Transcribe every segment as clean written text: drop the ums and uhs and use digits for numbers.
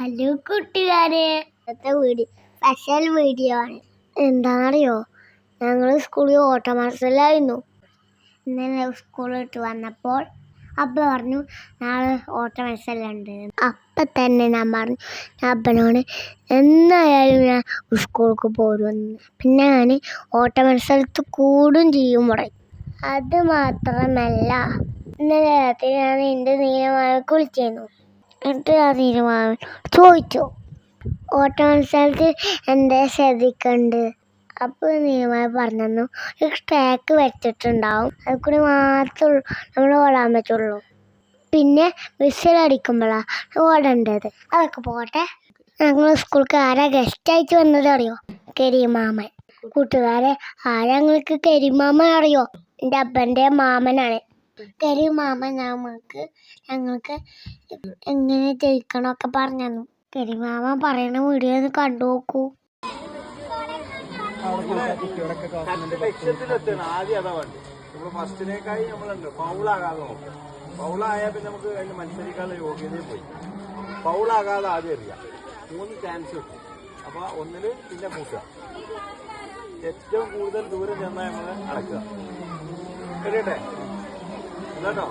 Hello കൂട്ടുകാരെ, ഇന്നത്തെ video special video ആണ്. എന്താണെന്നറിയോ, ഞങ്ങൾ സ്കൂളിൽ ഓട്ട മത്സരമായിരുന്നു. ഇന്നലെ സ്കൂളിൽ വിട്ട് വന്നപ്പോൾ അപ്പ പറഞ്ഞു നാളെ ഓട്ട മത്സരമുണ്ട്. അപ്പം തന്നെ ഞാൻ പറഞ്ഞു അപ്പനോട് എന്നായാലും ഞാൻ സ്കൂൾക്ക് പോരുമെന്ന്. പിന്നെ ഞാൻ ഓട്ട മത്സരത്തിൽ കൂടും ചെയ്യും പറയും. അത് മാത്രമല്ല, ഇന്നലെ രാത്രി ഞാൻ എൻ്റെ നീലമാമയ്ക്ക് വിളിച്ചിരുന്നു. എന്നിട്ട് ആ നീലമാമൻ ചോദിച്ചു ഓട്ട മത്സരത്തിൽ എന്താ ശ്രദ്ധിക്കണ്ട്. അപ്പോൾ നീലമാമ പറഞ്ഞു ഒരു ട്രാക്ക് വെച്ചിട്ടുണ്ടാവും, അത് കൂടി മാത്രമേ നമ്മൾ ഓടാൻ പറ്റുള്ളൂ. പിന്നെ വിസിലടിക്കുമ്പോഴാണ് ഓടേണ്ടത്. അതൊക്കെ പോട്ടെ, ഞങ്ങൾ സ്കൂൾക്ക് ആരാ ഗസ്റ്റായിട്ട് വന്നത് അറിയോ? കരീമാമൻ. കൂട്ടുകാരെ, ആരാ ഞങ്ങൾക്ക് കരീമാമൻ അറിയോ? എൻ്റെ അപ്പൻ്റെ മാമനാണ് കരീമാമൻ. ഞങ്ങൾക്ക് എങ്ങനെ ജയിക്കണമൊക്കെ പറഞ്ഞു തന്നു. കരീമാമൻ പറയുന്ന വീഡിയോ ഒന്ന് കണ്ടു നോക്കൂ. ആദ്യം അതാ വേണ്ട, നമ്മൾ ഫസ്റ്റിനേക്കായി നമ്മളുണ്ട് ഫൗളാകാതെ നോക്കാം. ഫൗളായാൽ പിന്നെ നമുക്ക് അതിന് മത്സരിക്കാനുള്ള യോഗ്യതയും പോയി. ഫൗളാകാതെ ആദ്യം അറിയാം, 3 ചാൻസ് കിട്ടും. അപ്പൊ ഒന്നില് പിന്നെ കൂട്ടുക, ഏറ്റവും കൂടുതൽ ദൂരം ചെന്നാൽ നമ്മള് അടക്കുക. കേട്ടെ കേട്ടോ.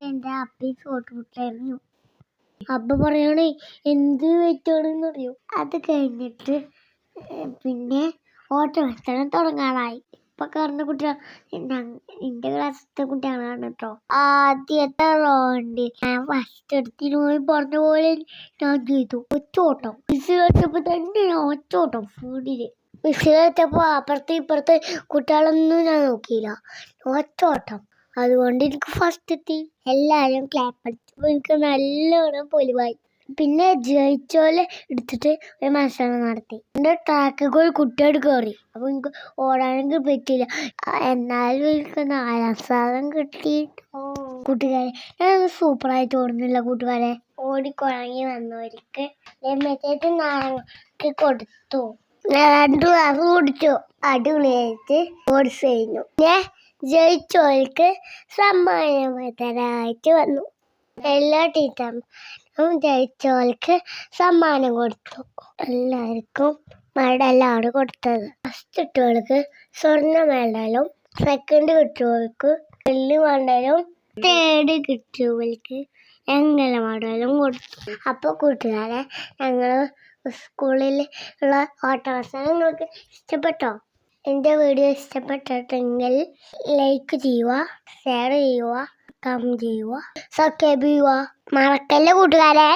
എന്റെ അപ്പി ഫോട്ടോ വിട്ടായിരുന്നു. അപ്പ പറയണേ എന്ത് വെച്ചോണെന്ന് അറിയോ? അത് കഴിഞ്ഞിട്ട് പിന്നെ ഓട്ട മത്സരം തുടങ്ങാനായി. ഇപ്പൊ കാണുന്ന കുട്ടികൾ എന്റെ ക്ലാസ്സിലത്തെ കുട്ടികളാണ് കേട്ടോ. ആദ്യത്തെ റൗണ്ടിൽ ഞാൻ ഫസ്റ്റ് എടുത്തിന് പോയി പറഞ്ഞ പോലെ ഞാൻ ചെയ്തു. ഒറ്റോട്ടം വിസിൽ വെച്ചപ്പോ തന്നെ ഞാൻ ഒറ്റോട്ടം ഫോണില് വിസിൽ വെച്ചപ്പോ അപ്പുറത്തെ ഇപ്പുറത്തെ കുട്ടികളൊന്നും ഞാൻ നോക്കിയില്ല, ഒറ്റോട്ടം. അതുകൊണ്ട് എനിക്ക് ഫസ്റ്റ് എത്തി. എല്ലാവരും ക്ലാപ്പ് അടിച്ചപ്പോൾ എനിക്ക് നല്ലോണം പൊലിവായി. പിന്നെ ജയിച്ചോലെ എടുത്തിട്ട് ഒരു മത്സരം നടത്തി. എൻ്റെ ട്രാക്കിൽ കുട്ടിയോട് കയറി. അപ്പോൾ എനിക്ക് ഓടാനൊക്കെ പറ്റിയില്ല. എന്നാലും എനിക്ക് 4ാം സ്ഥാനം കിട്ടിയിട്ടോ. കൂട്ടുകാരെ, ഞാൻ സൂപ്പറായിട്ട് ഓടുന്നില്ല കൂട്ടുകാരെ. ഓടിക്കുഴങ്ങി വന്നവർക്ക് മെസ്സേജ് നാളെ കൊടുത്തു. ഞാൻ 2 ക്ലാസ് കുടിച്ചു. അടിപൊളിയായിട്ട് ഓടിച്ചു കഴിഞ്ഞു. ജയിച്ചോൾക്ക് സമ്മാനമായി തരാനായിട്ട് വന്നു. എല്ലാ ടീച്ചറും ജയിച്ചോൾക്ക് സമ്മാനം കൊടുത്തു. എല്ലാവർക്കും മെഡലാണ് കൊടുത്തത്. ഫസ്റ്റ് കിട്ടിയവൾക്ക് സ്വർണ്ണ മെഡലും, സെക്കൻഡ് കിട്ടിയവൾക്ക് വെള്ളി മെഡലും, തേർഡ് കിട്ടിയവൾക്ക് വെങ്കല മെഡലും കൊടുത്തു. അപ്പോൾ കൂട്ടുകാരെ, ഞങ്ങൾ സ്കൂളിൽ ഉള്ള ഓട്ട മത്സരം നിങ്ങൾക്ക് ഇഷ്ടപ്പെട്ടോ? എൻ്റെ വീഡിയോ ഇഷ്ടപ്പെട്ടിട്ടെങ്കിൽ ലൈക്ക് ചെയ്യുക, ഷെയർ ചെയ്യുക, കമൻറ്റ് ചെയ്യുക, സബ്സ്ക്രൈബ് ചെയ്യുക. മറക്കല്ലേ കൂട്ടുകാരെ.